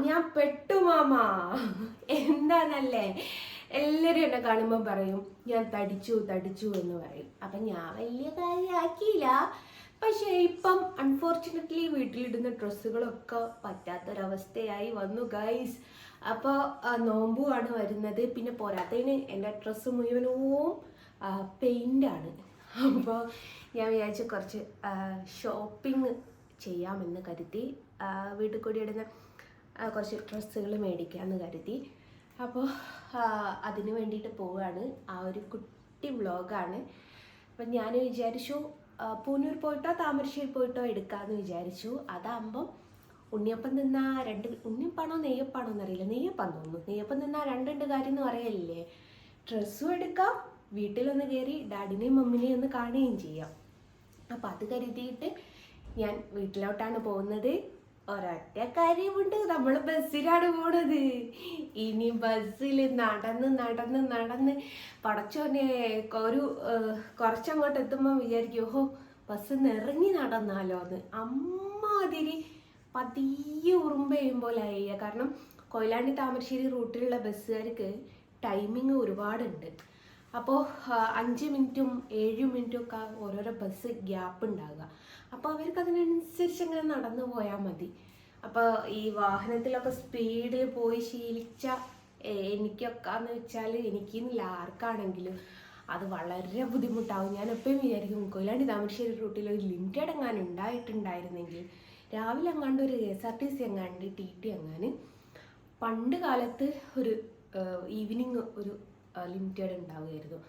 ഞാൻ പെട്ടു മാമ. എന്താന്നല്ലേ, എല്ലാവരും എന്നെ കാണുമ്പോൾ പറയും ഞാൻ തടിച്ചു തടിച്ചു എന്ന് പറയും. അപ്പം ഞാൻ വലിയ കാര്യമാക്കിയില്ല. പക്ഷേ ഇപ്പം അൺഫോർച്ചുനേറ്റ്ലി വീട്ടിലിടുന്ന ഡ്രസ്സുകളൊക്കെ പറ്റാത്തൊരവസ്ഥയായി വന്നു ഗൈസ്. അപ്പോൾ നോമ്പുമാണ് വരുന്നത്. പിന്നെ പോരാത്തതിന് എൻ്റെ ഡ്രസ്സ് മുഴുവനും പെയിൻ്റാണ്. അപ്പോൾ ഞാൻ വിചാരിച്ചു കുറച്ച് ഷോപ്പിംഗ് ചെയ്യാമെന്ന് കരുതി. വീട്ടിൽ കൂടി ഇടുന്ന കുറച്ച് ഡ്രസ്സുകൾ മേടിക്കാമെന്ന് കരുതി. അപ്പോൾ അതിന് വേണ്ടിയിട്ട് പോവുകയാണ്. ആ ഒരു കുട്ടി വ്ളോഗാണ്. അപ്പം ഞാൻ വിചാരിച്ചു പൂനൂർ പോയിട്ടോ താമരശ്ശേരി പോയിട്ടോ എടുക്കാമെന്ന് വിചാരിച്ചു. അതാകുമ്പം ഉണ്ണിയപ്പം നിന്നാ ഉണ്ണിയപ്പാണോ നെയ്യപ്പാണോ എന്നറിയില്ല, നെയ്യപ്പാന്ന് തോന്നുന്നു. നെയ്യപ്പം നിന്നാ രണ്ടുണ്ട് കാര്യം എന്ന് പറയലില്ലേ. ഡ്രസ്സും എടുക്കാം, വീട്ടിലൊന്ന് കയറി ഡാഡിനെയും മമ്മിനെയും ഒന്ന് കാണുകയും ചെയ്യാം. അപ്പം അത് കരുതിയിട്ട് ഞാൻ വീട്ടിലോട്ടാണ് പോകുന്നത്. ഒരൊറ്റ കാര്യമുണ്ട്, നമ്മൾ ബസ്സിലാണ് പോണത്. ഇനി ബസ്സിൽ നടന്ന് നടന്ന് നടന്ന് പടച്ചോനെ കുറച്ചങ്ങോട്ട് എത്തുമ്പോൾ വിചാരിക്കും ഓഹോ ബസ് നിറങ്ങി നടന്നാലോ എന്ന്. അമ്മാതിരി പതിയെ ഉറുമ്പ് ചെയ്യുമ്പോലായി. കാരണം കൊയിലാണ്ടി താമരശ്ശേരി റൂട്ടിലുള്ള ബസ്സുകാർക്ക് ടൈമിങ് ഒരുപാടുണ്ട്. അപ്പോൾ 5 മിനിറ്റും 7 മിനിറ്റും ഒക്കെ ഓരോരോ ബസ് ഗ്യാപ്പ് ഉണ്ടാകുക. അപ്പോൾ അവർക്ക് അതിനനുസരിച്ച് അങ്ങനെ നടന്നു പോയാൽ മതി. അപ്പോൾ ഈ വാഹനത്തിലൊക്കെ സ്പീഡിൽ പോയി ശീലിച്ച എനിക്കൊക്കെ എന്ന് വെച്ചാൽ എനിക്കെന്നില്ല ആർക്കാണെങ്കിലും അത് വളരെ ബുദ്ധിമുട്ടാവും. ഞാൻ എപ്പോഴും വിചാരിക്കും കൊയിലാണ്ടി താമരശ്ശേരി റൂട്ടിൽ ഒരു ലിമിറ്റഡ് എങ്ങാനും ഉണ്ടായിട്ടുണ്ടായിരുന്നെങ്കിൽ, രാവിലെ എങ്ങാണ്ട് ഒരു KSRTC എങ്ങാണ്ട് TT എങ്ങാനും പണ്ട് കാലത്ത് ഒരു ഈവനിങ് ഒരു ലിമിറ്റഡ് ഉണ്ടാവുമായിരുന്നു.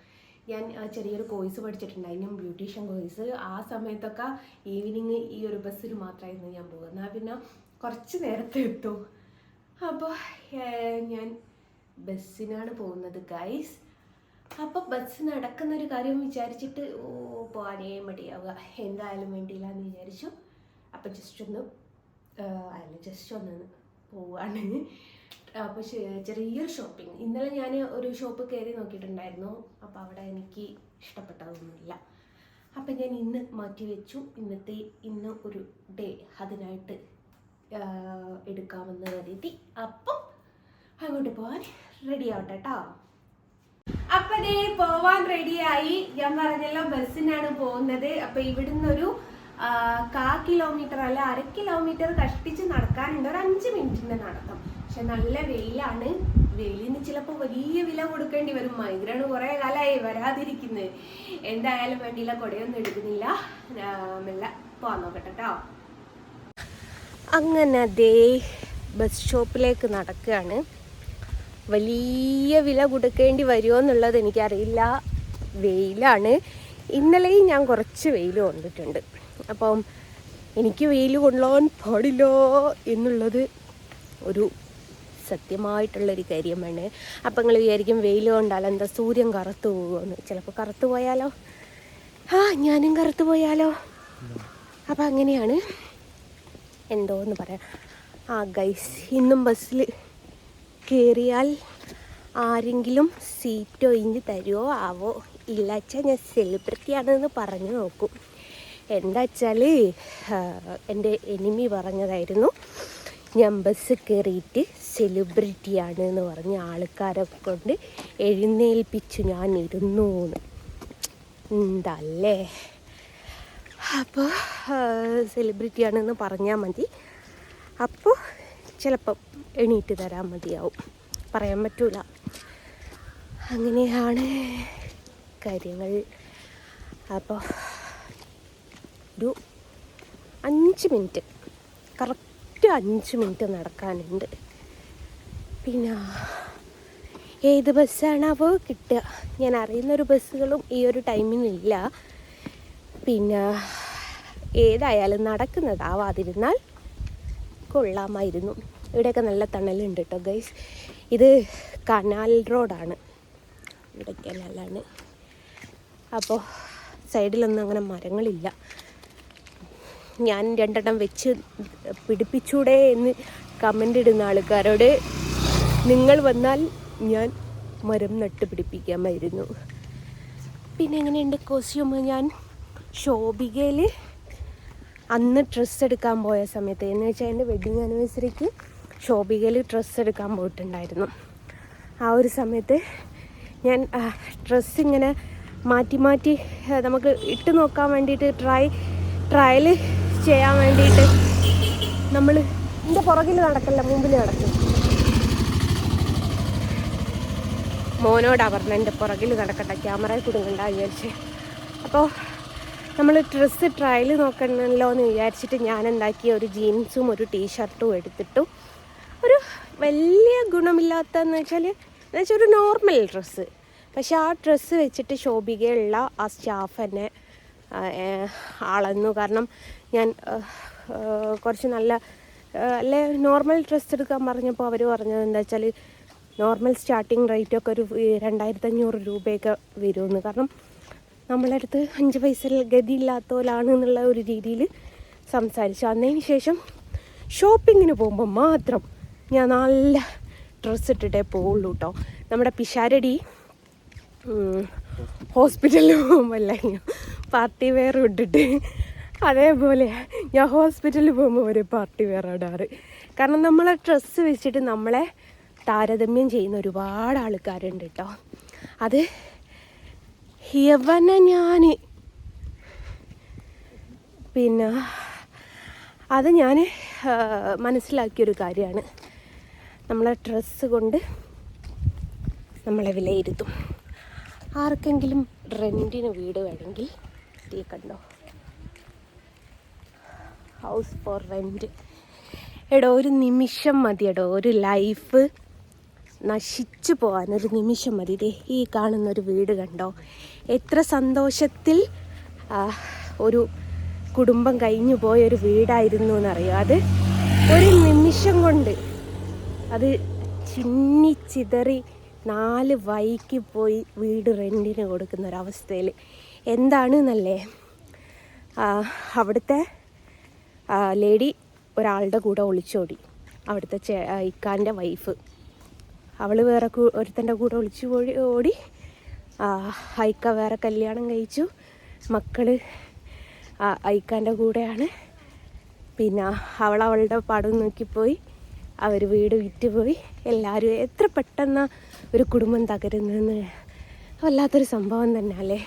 ഞാൻ ചെറിയൊരു കോഴ്സ് പഠിച്ചിട്ടുണ്ടായിരുന്നു, ബ്യൂട്ടീഷ്യൻ കോഴ്സ്. ആ സമയത്തൊക്കെ ഈവനിങ് ഈ ഒരു ബസ്സിൽ മാത്രമായിരുന്നു ഞാൻ പോകുക. എന്നാൽ പിന്നെ കുറച്ച് നേരത്തെ എത്തും. അപ്പോൾ ഞാൻ ബസ്സിനാണ് പോകുന്നത് ഗൈസ്. അപ്പോൾ ബസ് നടക്കുന്നൊരു കാര്യം വിചാരിച്ചിട്ട് പോകാനേ മടിയാവുക. എന്തായാലും വേണ്ടിയില്ല എന്ന് വിചാരിച്ചു. അപ്പം ജസ്റ്റ് ഒന്ന് പോവാണ്. അപ്പോൾ ചെറിയൊരു ഷോപ്പിംഗ്. ഇന്നലെ ഞാൻ ഒരു ഷോപ്പ് കയറി നോക്കിയിട്ടുണ്ടായിരുന്നു. അപ്പോൾ അവിടെ എനിക്ക് ഇഷ്ടപ്പെട്ടതൊന്നുമില്ല. അപ്പം ഞാൻ ഇന്ന് മാറ്റി വെച്ചു. ഇന്ന് ഒരു ഡേ അതിനായിട്ട് എടുക്കാമെന്ന് കരുതി. അപ്പം അങ്ങോട്ട് പോകാൻ റെഡി ആവട്ടെ കേട്ടോ. അപ്പം ദേ പോവാൻ റെഡിയായി. ഞാൻ പറഞ്ഞല്ലോ ബസ്സിനാണ് പോകുന്നത്. അപ്പം ഇവിടുന്ന് ഒരു 1/4 കിലോമീറ്റർ അല്ല 1/2 കിലോമീറ്റർ കഷ്ടിച്ച് നടക്കാനുണ്ട്. ഒരു 5 മിനിറ്റിൻ്റെ നടത്തം. പക്ഷെ നല്ല വെയിലാണ്. വെയിലിന് ചിലപ്പോൾ വലിയ വില കൊടുക്കേണ്ടി വരും. മൈഗ്രേൺ കുറേ കാലമായി വരാതിരിക്കുന്നത്. എന്തായാലും വേണ്ടിയില്ല, കുടയൊന്നും എടുക്കുന്നില്ല. മെല്ലെ പോകാൻ നോക്കട്ടെ കേട്ടോ. അങ്ങനെ ദേ ബസ് സ്റ്റോപ്പിലേക്ക് നടക്കുകയാണ്. വലിയ വില കൊടുക്കേണ്ടി വരുമോ എന്നുള്ളത് എനിക്കറിയില്ല. വെയിലാണ്. ഇന്നലെയും ഞാൻ കുറച്ച് വെയിൽ കൊണ്ടിട്ടുണ്ട്. അപ്പം എനിക്ക് വെയിൽ കൊള്ളാൻ പാടില്ല എന്നുള്ളത് ഒരു സത്യമായിട്ടുള്ളൊരു കാര്യമാണ്. അപ്പം നിങ്ങൾ വിചാരിക്കും വെയിൽ കൊണ്ടാൽ എന്താ സൂര്യൻ കറുത്തു പോകുമെന്ന്. ചിലപ്പോൾ കറുത്തു പോയാലോ, ഞാനും കറുത്തു പോയാലോ. അപ്പം അങ്ങനെയാണ്. എന്തോന്ന് പറയാം. ഗൈസ്, ഇന്നും ബസ്സിൽ കയറിയാൽ ആരെങ്കിലും സീറ്റ് ഒഴിഞ്ഞ് തരുമോ ആവോ. ഇല്ലാച്ചാൽ ഞാൻ സെലിബ്രിറ്റിയാണെന്ന് പറഞ്ഞു നോക്കും. എന്താ വെച്ചാൽ എൻ്റെ എനിമി പറഞ്ഞതായിരുന്നു ഞാൻ ബസ് കയറിയിട്ട് സെലിബ്രിറ്റിയാണ് എന്ന് പറഞ്ഞ് ആൾക്കാരെ കൊണ്ട് എഴുന്നേൽപ്പിച്ചു ഞാൻ ഇരുന്നു എന്ന്. എന്തല്ലേ. അപ്പോൾ സെലിബ്രിറ്റിയാണെന്ന് പറഞ്ഞാൽ മതി. അപ്പോൾ ചിലപ്പം എണീറ്റ് തരാൻ മതിയാവും. പറയാൻ പറ്റൂല. അങ്ങനെയാണ് കാര്യങ്ങൾ. അപ്പോൾ ഒരു 5 മിനിറ്റ്, കറക്റ്റ് 5 മിനിറ്റ് നടക്കാനുണ്ട്. പിന്നെ ഏത് ബസ്സാണാവോ കിട്ടുക. ഞാൻ അറിയുന്നൊരു ബസ്സുകളും ഈ ഒരു ടൈമിനില്ല. പിന്നെ ഏതായാലും നടക്കുന്നതാവാതിരുന്നാൽ കൊള്ളാമായിരുന്നു. ഇവിടെയൊക്കെ നല്ല തണലുണ്ട് കേട്ടോ ഗൈസ്. ഇത് കനാൽ റോഡാണ്. ഇവിടെ കനാലാണ്. അപ്പോൾ സൈഡിലൊന്നും അങ്ങനെ മരങ്ങളില്ല. ഞാൻ 2 എണ്ണം വെച്ച് പിടിപ്പിച്ചൂടെ എന്ന് കമൻ്റ് ഇടുന്ന ആൾക്കാരോട് നിങ്ങൾ വന്നാൽ ഞാൻ മരം നട്ട് പിടിപ്പിക്കാമായിരുന്നു. പിന്നെ എങ്ങനെയുണ്ട് കോസ്റ്റ്യൂം? ഞാൻ ശോഭികയിൽ അന്ന് ഡ്രസ്സ് എടുക്കാൻ പോയ സമയത്ത് എന്ന് വെച്ചാൽ എൻ്റെ വെഡ്ഡിങ് ആനിവേഴ്സറിക്ക് ഷോപ്പിങ്ങിൽ ഡ്രസ്സ് എടുക്കാൻ പോയിട്ടുണ്ടായിരുന്നു. ആ ഒരു സമയത്ത് ഞാൻ ഡ്രസ്സ് ഇങ്ങനെ മാറ്റി മാറ്റി നമുക്ക് ഇട്ട് നോക്കാൻ വേണ്ടിയിട്ട് ട്രയൽ ചെയ്യാൻ വേണ്ടിയിട്ട് നമ്മൾ എൻ്റെ പുറകിൽ നടക്കല്ല, മുമ്പിൽ നടക്കും. മോനോടാ പറഞ്ഞ എൻ്റെ പുറകിൽ നടക്കട്ടെ, ക്യാമറയിൽ കുടുങ്ങണ്ട വിചാരിച്ച്. അപ്പോൾ നമ്മൾ ഡ്രസ്സ് ട്രയൽ നോക്കണമല്ലോ എന്ന് വിചാരിച്ചിട്ട് ഞാൻ എന്താക്കി, ഒരു ജീൻസും ഒരു ടീഷർട്ടും എടുത്തിട്ടു. ഒരു വലിയ ഗുണമില്ലാത്തതെന്ന് വെച്ചാൽ ഒരു നോർമൽ ഡ്രസ്സ്. പക്ഷെ ആ ഡ്രസ്സ് വെച്ചിട്ട് ശോഭികയുള്ള ആ സ്റ്റാഫ് എന്നെ അളന്നു. കാരണം ഞാൻ കുറച്ച് നല്ല അല്ലെ നോർമൽ ഡ്രസ്സ് എടുക്കാൻ പറഞ്ഞപ്പോൾ അവർ പറഞ്ഞത് എന്താ വെച്ചാൽ നോർമൽ സ്റ്റാർട്ടിങ് റേറ്റൊക്കെ ഒരു 2500 രൂപയൊക്കെ വരുമെന്ന്. കാരണം നമ്മളെ അടുത്ത് 5 പൈസ ഗതിയില്ലാത്തവരാണ് എന്നുള്ള ഒരു രീതിയിൽ സംസാരിച്ചു. അതിന് ശേഷം ഷോപ്പിങ്ങിന് പോകുമ്പോൾ മാത്രം ഞാൻ നല്ല ഡ്രസ്സ് ഇട്ടിട്ടേ പോവുള്ളൂ കേട്ടോ. നമ്മുടെ പിഷാരടി ഹോസ്പിറ്റലിൽ പോകുമ്പോൾ പാർട്ടി വെയർ ഇട്ടിട്ട്, അതേപോലെ ഞാൻ ഹോസ്പിറ്റലിൽ പോകുമ്പോൾ ഒരു പാർട്ടി വെയർ ഇടാറ്. കാരണം നമ്മളെ ഡ്രസ്സ് വെച്ചിട്ട് നമ്മളെ താരതമ്യം ചെയ്യുന്ന ഒരുപാട് ആൾക്കാരുണ്ട് കേട്ടോ. അത് യവനെ ഞാൻ പിന്നെ അത് ഞാൻ മനസ്സിലാക്കിയൊരു കാര്യമാണ്. നമ്മളെ ഡ്രസ്സ് കൊണ്ട് നമ്മളെ വിലയിരുത്തും. ആർക്കെങ്കിലും റെൻറ്റിന് വീട് വേണമെങ്കിൽ ഈ കണ്ടോ, ഹൗസ് ഫോർ റെൻറ്റ്. എടോ ഒരു നിമിഷം മതി എടോ, ഒരു ലൈഫ് നശിച്ചു പോകാൻ ഒരു നിമിഷം മതി. ഇതേ ഈ കാണുന്നൊരു വീട് കണ്ടോ, എത്ര സന്തോഷത്തിൽ ഒരു കുടുംബം കഴിഞ്ഞു പോയൊരു വീടായിരുന്നു എന്നറിയാം. അത് ഒരു നിമിഷം കൊണ്ട് അത് ചിന്നിച്ചിതറി 4 വഴിക്ക് പോയി വീട് റെൻറ്റിന് കൊടുക്കുന്ന ഒരവസ്ഥയിൽ എന്താണെന്നല്ലേ. അവിടുത്തെ ലേഡി ഒരാളുടെ കൂടെ ഒളിച്ചോടി. അവിടുത്തെ ഇക്കാൻ്റെ വൈഫ്, അവൾ വേറെ ഒരുത്തൻ്റെ കൂടെ ഒളിച്ചു ഓടി. ഐക്ക വേറെ കല്യാണം കഴിച്ചു, മക്കൾ ഐക്കാൻ്റെ കൂടെയാണ്. പിന്നെ അവളുടെ പടം നോക്കിപ്പോയി, അവർ വീട് വിറ്റുപോയി. എല്ലാവരും എത്ര പെട്ടെന്ന് ഒരു കുടുംബം തകരുന്നതെന്ന് വല്ലാത്തൊരു സംഭവം തന്നെ അല്ലേ.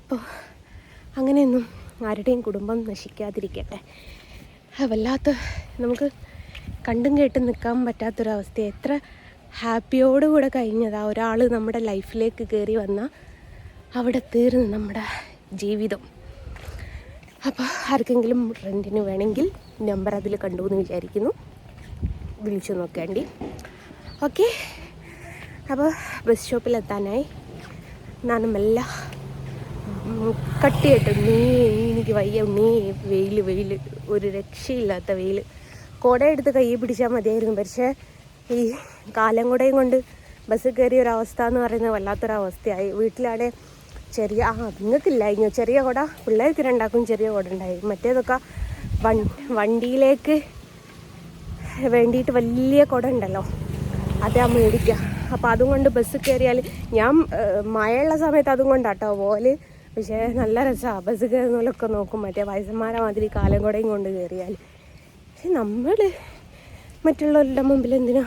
അപ്പോൾ അങ്ങനെയൊന്നും ആരുടെയും കുടുംബം നശിക്കാതിരിക്കട്ടെ. വല്ലാത്ത നമുക്ക് കണ്ടും കേട്ടും നിൽക്കാൻ പറ്റാത്തൊരവസ്ഥ. എത്ര ഹാപ്പിയോടുകൂടെ കഴിഞ്ഞതാ ഒരാൾ നമ്മുടെ ലൈഫിലേക്ക് കയറി വന്നാൽ അവിടെ തീർന്ന് നമ്മുടെ ജീവിതം. അപ്പോൾ ആർക്കെങ്കിലും റെൻറ്റിന് വേണമെങ്കിൽ നമ്പർ അതിൽ കണ്ടു എന്ന് വിചാരിക്കുന്നു, വിളിച്ചു നോക്കേണ്ടി. ഓക്കെ, അപ്പോൾ ബസ് സ്റ്റോപ്പിലെത്താനായി ഞാൻ മെല്ലെ കട്ടിയിട്ട് എനിക്ക് വയ്യ വെയിൽ ഒരു രക്ഷയില്ലാത്ത വെയിൽ. കുട എടുത്ത് കൈ പിടിച്ചാൽ മതിയായിരുന്നു. പക്ഷേ ഈ കാലം കുടയും കൊണ്ട് ബസ്സിൽ കയറിയ ഒരവസ്ഥ എന്ന് പറയുന്നത് വല്ലാത്തൊരവസ്ഥയായി. വീട്ടിലാടെ ചെറിയ നിങ്ങൾക്കില്ലായിരുന്നു ചെറിയ കുട, പിള്ളേർക്ക് രണ്ടാക്കും ചെറിയ കുട ഉണ്ടായി. മറ്റേതൊക്കെ വണ്ടിയിലേക്ക് വേണ്ടിയിട്ട് വലിയ കുട ഉണ്ടല്ലോ, അതാ മേടിക്കുക. അപ്പോൾ അതും കൊണ്ട് ബസ്സിൽ കയറിയാൽ ഞാൻ മഴയുള്ള സമയത്ത് അതും കൊണ്ടാട്ടോ പോലെ. പക്ഷേ നല്ല രസമാണ് ബസ് കയറുന്നതിലൊക്കെ നോക്കും, മറ്റേ വയസ്സന്മാരെ മാതിരി കാലം കുടയും കൊണ്ട് കയറിയാൽ. പക്ഷെ നമ്മൾ മറ്റുള്ളവരുടെ മുമ്പിൽ എന്തിനാ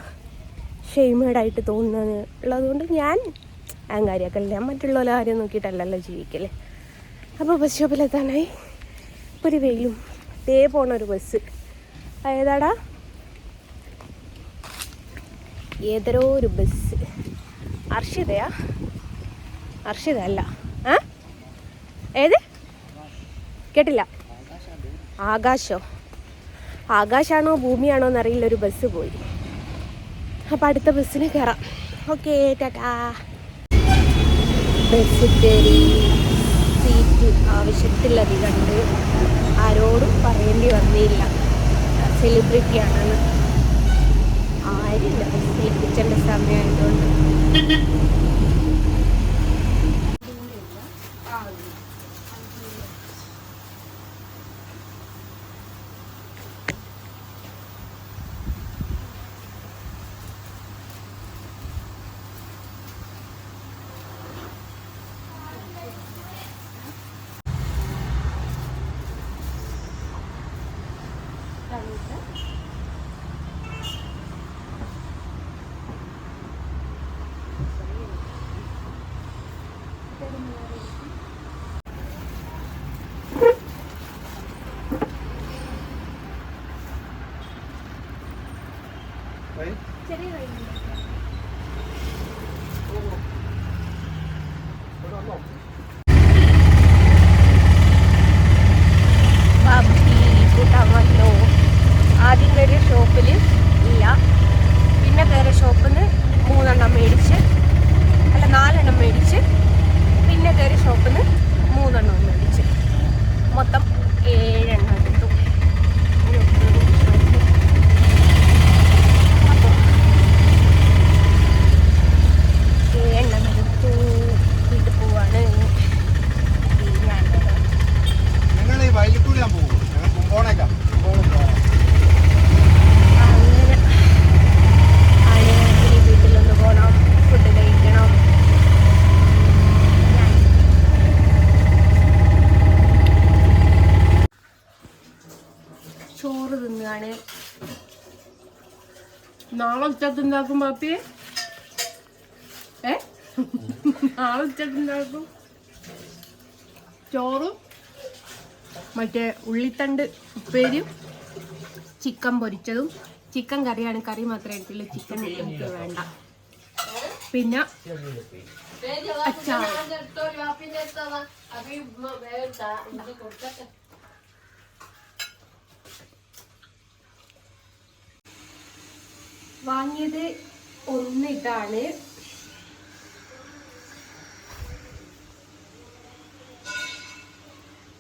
ഷെയ്മേഡായിട്ട് തോന്നുന്നത് ഉള്ളതുകൊണ്ട് ഞാൻ കാര്യമാക്കല്ല. ഞാൻ മറ്റുള്ളവരുടെ കാര്യം നോക്കിയിട്ടല്ലല്ലോ ജീവിക്കല്ലേ. അപ്പോൾ ബസ് സ്റ്റോപ്പിലെത്താനായി ഒരു വെയിലും തേ പോണൊരു ബസ്. ഏതാടാ, ഏതൊരു ഒരു ബസ്. അർഷിതയാ? അർഷിത അല്ല, ഏത് കേട്ടില്ല. ആകാശാണോ ഭൂമിയാണോ എന്നറിയില്ല, ഒരു ബസ് പോയി. അപ്പോൾ അടുത്ത ബസ്സിന് കയറാം. ഓക്കെ, ടാറ്റാ. ബസ് കയറി, സീറ്റ് ആവശ്യത്തിലധികമുണ്ട്. ആരോടും പറയേണ്ടി വന്നില്ല സെലിബ്രിറ്റിയാണെന്ന്. ആരില്ല ബസ്സിൽ, കിച്ചൻ്റെ സമയമായതുകൊണ്ട്. ചെറിയ കയ്യിൽ കൂട്ടാമല്ലോ. ആദ്യം കയറിയ ഷോപ്പിൽ ഇല്ല, പിന്നെ കയറിയ ഷോപ്പിൽ നിന്ന് 3 എണ്ണം മേടിച്ച്, അല്ല 4 എണ്ണം മേടിച്ച്, പിന്നെ കയറിയ ഷോപ്പിൽ നിന്ന് 3 എണ്ണം മേടിച്ച്, മൊത്തം 7 എണ്ണം എടുത്തു. വീട്ടിൽ പോവാണ്. വീട്ടിലൊന്ന് പോകണം, ഫുഡ് കഴിക്കണം. ചോറ് തിന്നാണ്. നാളെ ഉച്ചക്കുണ്ടാക്കും പാപ്പി. നാളെ ഉച്ചക്കുണ്ടാക്കും ചോറും മറ്റേ ഉള്ളിത്തണ്ട് ഉപ്പേരിയും ചിക്കൻ പൊരിച്ചതും. ചിക്കൻ കറിയാണ്, കറി മാത്രമേ എടുത്തുള്ളൂ, ചിക്കൻ എനിക്ക് വേണ്ട. പിന്നെ അച്ചാർ. വാങ്ങിയത് 1 ഇതാണ്,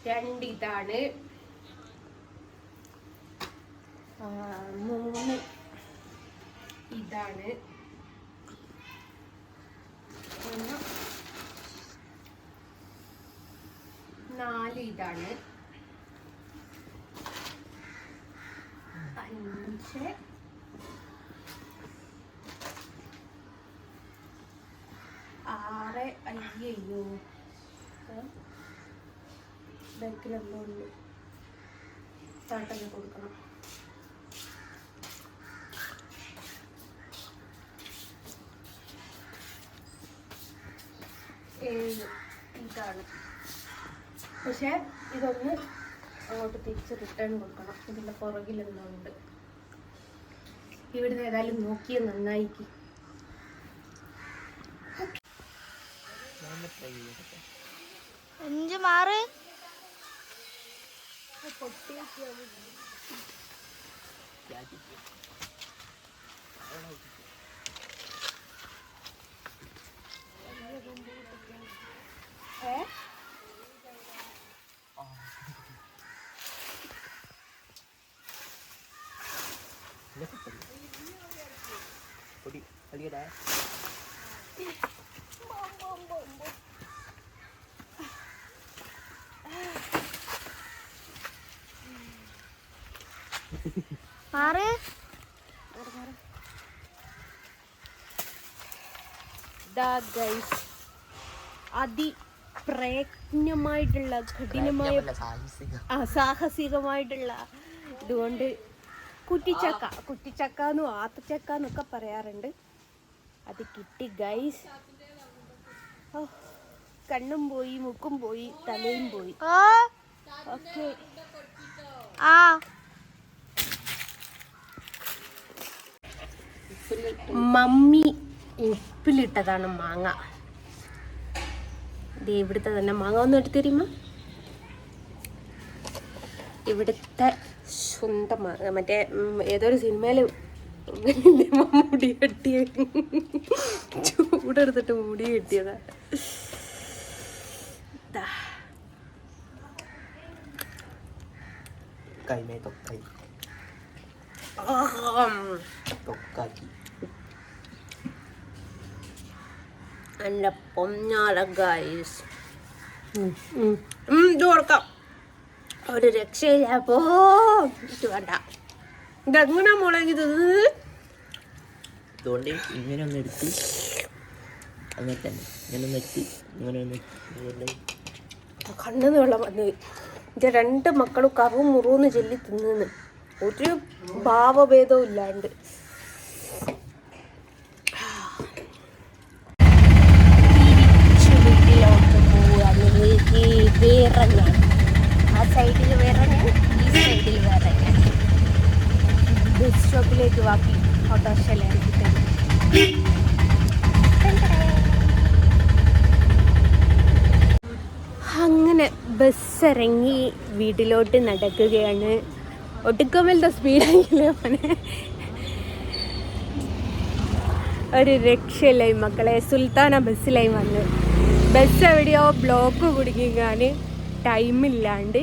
2 ഇതാണ്, 3 ഇതാണ്, 4 ഇതാണ്, 5 6 അയ്യോ ബാക്കിലെന്തോ ഉണ്ട്, താട്ടൊക്കെ കൊടുക്കണം. 7 ഇതാണ്. പക്ഷെ ഇതൊന്ന് അങ്ങോട്ട് തിരിച്ച് റിട്ടേൺ കൊടുക്കണം. ഇതിൻ്റെ പുറകിലെന്തുണ്ട്, ഇവിടുന്ന് ഏതായാലും നോക്കിയ നന്നായിക്ക്. അഞ്ച് മാറ് മാറ്. അതിപ്രയത്നമായിട്ടുള്ള കഠിനമായ സാഹസികമായിട്ടുള്ള ഇതുകൊണ്ട് കുറ്റിച്ചക്ക എന്നും ആത്തച്ചക്ക എന്നൊക്കെ പറയാറുണ്ട്. അത് കിട്ടി ഗൈസ്. കണ്ണും പോയി, മുക്കും പോയി, തലയും പോയി. ഓക്കെ. മമ്മി ഉപ്പിലിട്ടതാണ് മാങ്ങ. ഇത് ഇവിടുത്തെ തന്നെ മാങ്ങ. ഒന്ന് എടുത്ത് തരുമോ? ഇവിടുത്തെ സ്വന്തം മാങ്ങ. മറ്റേ ഏതൊരു സിനിമയിൽ മുടി കെട്ടിയ ചൂടെടുത്തിട്ട് മുടി കെട്ടിയതാ. എൻ്റെ പൊന്നാല ഗൈസ്, ഇത് കൊടുക്കാം. ഒരു രക്ഷയില്ല. പോ, ഇത് വേണ്ട. ഇതെങ്ങനെ മുളകിത്? അതുകൊണ്ട് ഇങ്ങനെ ഒന്ന് എടുത്ത് അങ്ങനെ തന്നെ ഇങ്ങനെ ഒന്ന് എത്തി ഇങ്ങനെ ഒന്ന് കണ്ണെന്ന് വെള്ളം വന്നു. ഇത് 2 മക്കളും കറും മുറുന്ന് ചെല്ലി തിന്നു, ഒരു ഭാവഭേദവും ഇല്ലാണ്ട്. വീട്ടിലോട്ട് പോവാണ്. വേറെയാണ്, ആ സൈഡിൽ വേറെയാണ്, ഈ സൈഡിൽ വേറെയാണ്. ബസ് സ്റ്റോപ്പിലേക്ക് വാക്കി ഓട്ടോറിക്ഷയിലായിരിക്കും തരും. അങ്ങനെ ബസ് ഇറങ്ങി വീട്ടിലോട്ട് നടക്കുകയാണ്. ഒട്ടുക്കമലത്തെ സ്പീഡായില്ലേ മോനെ, ഒരു രക്ഷയില്ലായി മക്കളെ. സുൽത്താന ബസ്സിലായി വന്ന് ബസ് എവിടെയോ ബ്ലോക്ക് കുടുങ്ങിക്കാൻ ടൈമില്ലാണ്ട്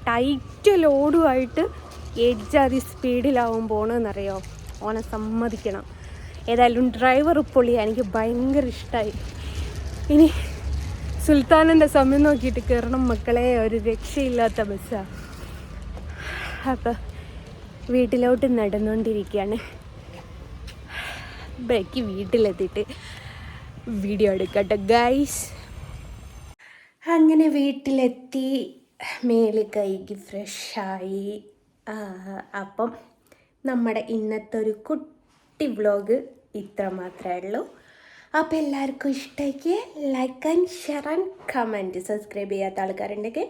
ടൈറ്റ് ലോഡുമായിട്ട് എഡ്ജാതി സ്പീഡിലാവും പോകണമെന്നറിയോ. ഓനെ സമ്മതിക്കണം. ഏതായാലും ഡ്രൈവർ പൊളിയാണ്, എനിക്ക് ഭയങ്കര ഇഷ്ടമായി. ഇനി സുൽത്താനൻ്റെ സമയം നോക്കിയിട്ട് കയറണം മക്കളെ, ഒരു രക്ഷയില്ലാത്ത ബസ്സാണ്. അപ്പം വീട്ടിലോട്ട് നടന്നുകൊണ്ടിരിക്കുകയാണ്. ബാക്കി വീട്ടിലെത്തിയിട്ട് വീഡിയോ എടുക്കട്ടെ ഗൈസ്. അങ്ങനെ വീട്ടിലെത്തി മേല് കൈകി ഫ്രഷായി. അപ്പം നമ്മുടെ ഇന്നത്തെ ഒരു കുട്ടി വ്ളോഗ് ഇത്ര മാത്രമേ ഉള്ളൂ. അപ്പോൾ എല്ലാവർക്കും ഇഷ്ടമാക്കിയ like and share and comment. Subscribe ചെയ്യാത്ത ആൾക്കാരുണ്ടെങ്കിൽ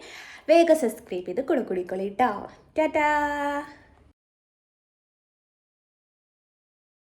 വേഗം സബ്സ്ക്രൈബ് ചെയ്ത് കൂടെ കൂടിക്കോളി കേട്ടോ. ടാറ്റാ.